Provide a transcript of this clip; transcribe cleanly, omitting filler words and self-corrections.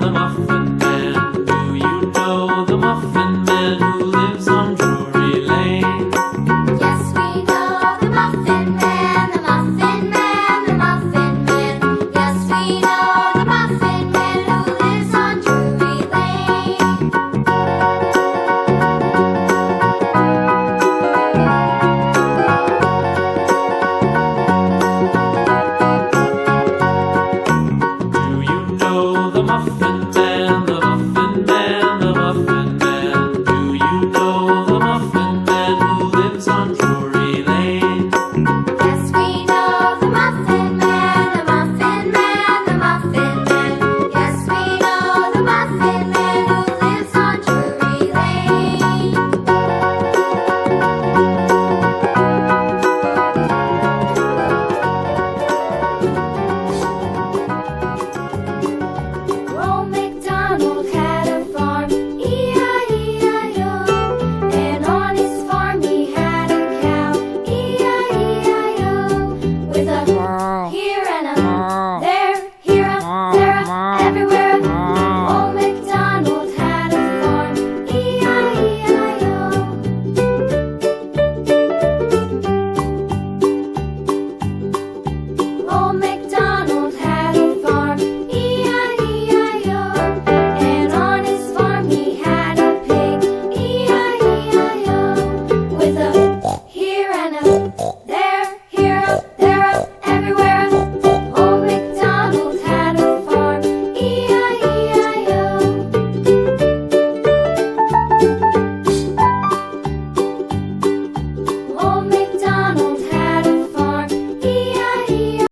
the Muffin Man. Do you know the Muffin Man who lives on Drury Lane? Yes, we know the Muffin Man, the Muffin Man, the Muffin Man. Yes, we know the Muffin Man who lives on Drury Lane. Do you know the Muffin Man, the Muffin Man, the Muffin Man? Do you know the Muffin Man who lives on Drury Lane? Yes, we know the Muffin Man, the Muffin Man, the Muffin Man. Yes, we know the Muffin Man who lives on Drury Lane. Old MacDonald had a farm, E-I-E-I-O. And on his farm he had a cow, E-I-E-I-O. With a here and a there, here a, there a, everywhere